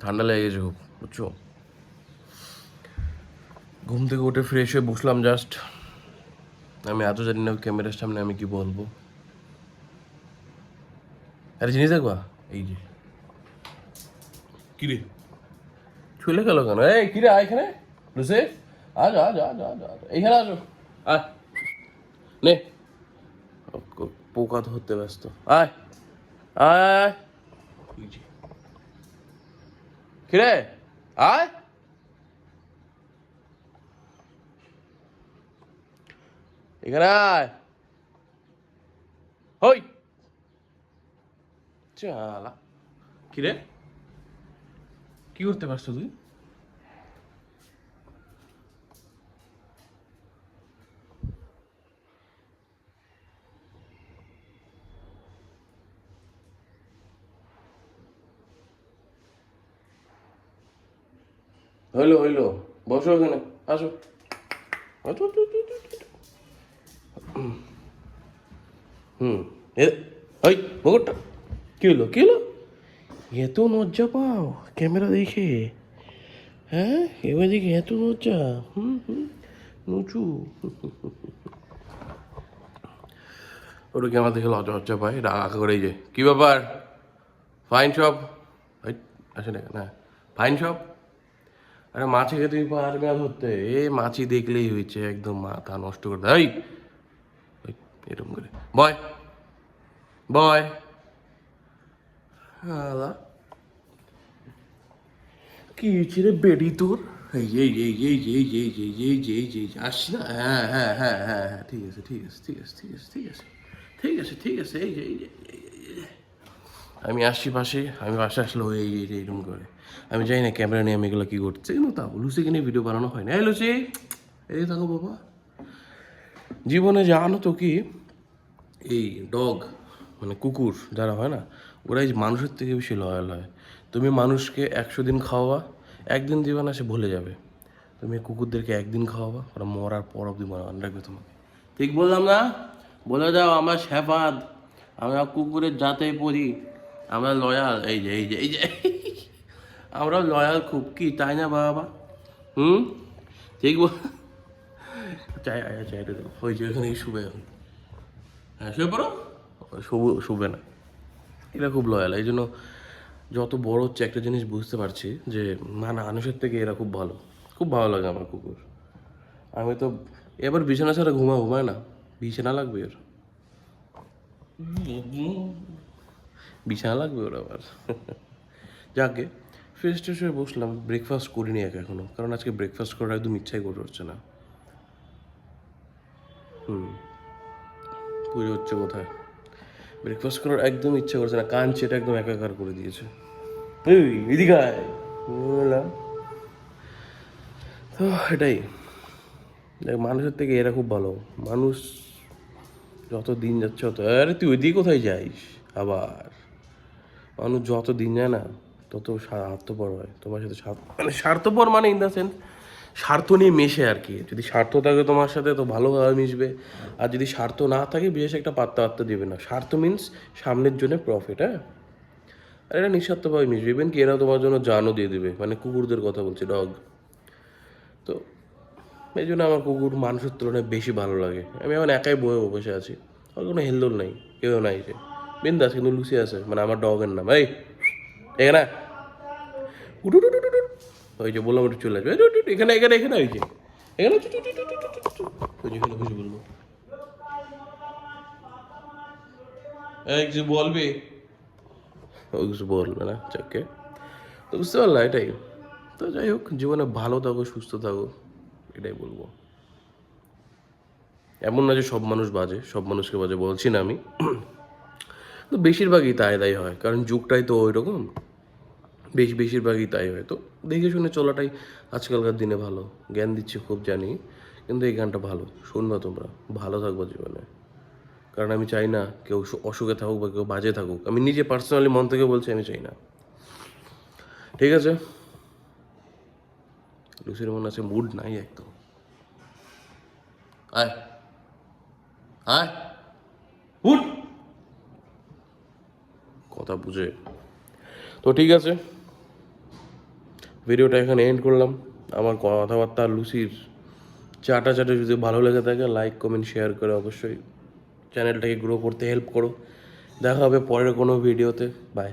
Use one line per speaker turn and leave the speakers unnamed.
ঠান্ডা লেগে গেছে খুব, বুঝছো? ঘুম থেকে উঠে ফ্রেশ হয়ে বসলাম জাস্ট। আমি এত জানি না ক্যামেরার সামনে আমি কি বলবো। আরে জিনিস দেখবা, এই যে কিরে চলে গেল কেন? এই কিরে আয় এখানে, লুসে আজ আজ আজ আজ আজ এইখানে আসো, আয় নে, পোকা ধরতে ব্যস্ত, আয় আয় আয়। এই যে কিরে আয়, এখানে আয়, হই চালা। কিরে কি করতে পারছো তুই? হইলো হইলো, বসো এখানে, আসো। হুম, ওই মুকুটটা কি হলো, কি হলো? এত লজ্জা পাও ক্যামেরা দেখে? হ্যাঁ, এবার দেখে এত লজ্জা? হুম, নুচু। ওটা ক্যামেরা দেখে লজ্জা লজ্জা পায়, রাগ করে। এই যে কি ব্যাপার, ফাইন শপ? আসলে না, ফাইন শপ। আরে মাছিকে তুমি পারবে না ধরতে, এ মাছি দেখলেই হয়েছে একদম মাথা নষ্ট করে দেয়। এরকম করে বয় বয়। আলা কি হয়েছে রে বেডি তোর? এই এই এই এই এই এই এই এই এই এই আসছি না, হ্যাঁ হ্যাঁ হ্যাঁ হ্যাঁ হ্যাঁ, ঠিক আছে ঠিক আছে ঠিক আছে ঠিক আছে ঠিক আছে ঠিক আছে ঠিক আছে, এই যে এই যে আমি আসছি পাশে, আমি পাশে আসলে এই এই এইরকম করে। আমি জানি না ক্যামেরা নিয়ে আমি এগুলো কী করছে, কিন্তু তাও লুসিকে নিয়ে ভিডিও বানানো হয় না। এই লুসি, এই থাকো বাবা। জীবনে জানো তো কি, এই ডগ মানে কুকুর যারা হয় না, ওরাই মানুষের থেকে বেশি লয়াল হয়। তুমি মানুষকে 100 দিন খাওয়াবা, একদিন দিবা না, সে ভুলে যাবে। তুমি কুকুরদেরকে একদিন খাওয়াবা, ওরা মরার পর অব্দি মনে রাখবে তোমাকে। ঠিক বললাম না? বলে যাও আমার শেফাদ, আমরা কুকুরের জাতেই পড়ি, আমরা লয়াল। এই যে এই যে এই যে আমরা লয়াল খুব, কি তাই না বাবা? হুম, ঠিক বল। চাই চাইটা দেবো, ওই যে এখানে শুবে এখন। হ্যাঁ শুয়ে পড়ো। শুবে না, এরা খুব লয়াল। এই জন্য যত বড় হচ্ছে একটা জিনিস বুঝতে পারছি যে মানুষের থেকে এরা খুব ভালো। খুব ভালো লাগে আমার কুকুর। আমি তো এবার বিছানা ছাড়া ঘুমায় না, বিছানা লাগবে ওর, বিছানা লাগবে ওর আবার। যাকে ফ্রেশ ট্রেশ হয়ে বসলাম, ব্রেকফাস্ট করিনি এখনো, কারণ আজকে ব্রেকফাস্ট করার একদম ইচ্ছাই করে হচ্ছে না। পুজো হচ্ছে কোথায়, ব্রেকফাস্ট করার একদম ইচ্ছা করছে না, কান চেটা একদম একাকার করে দিয়েছে। এই এদিকে আয় বললাম। তো এটাই, দেখ মানুষের থেকে এরা খুব ভালো। মানুষ যত দিন যাচ্ছে তত, আরে তুই ওইদিকে কোথায় যাইস আবার? মানুষ যত দিন যায় না তত স্বার্থপর হয় তোমার সাথে। মানে স্বার্থপর মানে ইন দ্য সেন্স স্বার্থ নিয়ে মেশে আর কি। যদি স্বার্থ থাকে তোমার সাথে তো ভালোভাবে মিশবে, আর যদি স্বার্থ না থাকে বিশেষ একটা পাত্তা পাত্তা দিবে না। স্বার্থ মিন্স সামনের জন্য প্রফিট, হ্যাঁ। আর এটা নিঃস্বার্থভাবে মিশবে, ইভেন কি এরা তোমার জন্য জানও দিয়ে দেবে, মানে কুকুরদের কথা বলছি, ডগ। তো এই জন্য আমার কুকুর মানুষের তুলনায় বেশি ভালো লাগে। আমি এখন একাই বয়ে বসে আছি, আর কোনো হেলদোল নাই, কেউ নাই, যে বিন্দাস। কিন্তু লুসি আছে, মানে আমার ডগের নাম। এই এখানে উঠু টু টু টু, ওই যে বললাম একটু চলে আসবে, এখানে এখানে এখানে, ওই যে এখানে ওই যে এখানে বসে বলবো। এই কিছু বলবি? ও কিছু বলবে না, চাকে। তো বুঝতে পারলাম এটাই। তো যাই হোক, জীবনে ভালো থাকো, সুস্থ থাকো, এটাই বলবো। এমন না যে সব মানুষ বাজে, সব মানুষকে বাজে বলছি না আমি, তো বেশিরভাগই তাই হয়, কারণ যুগটাই তো ওই রকম। বেশিরভাগই তাই হয়। তো দেখে শুনে চলাটাই আজকালকার দিনে ভালো। জ্ঞান দিচ্ছে খুব জানি, কিন্তু এই গানটা ভালো, শুনবা তোমরা, ভালো থাকবো জীবনে। কারণ আমি চাই না কেউ অসুখে থাকুক বা কেউ বাজে থাকুক। আমি নিজে পার্সোনালি মন থেকে বলছি, আমি চাই না। ঠিক আছে, লুসির মনে আছে মুড নাই একদম। আয় আয় উঠ, কথা বুঝে। তো ঠিক আছে, ভিডিওটা এখানে এন্ড করলাম। আমার কথাবার্তা লুসির চাটা যদি ভালো লেগে থাকে লাইক কমেন্ট শেয়ার করে অবশ্যই চ্যানেলটাকে গ্রো করতে হেল্প করো। দেখা হবে পরের কোনো ভিডিওতে। বাই।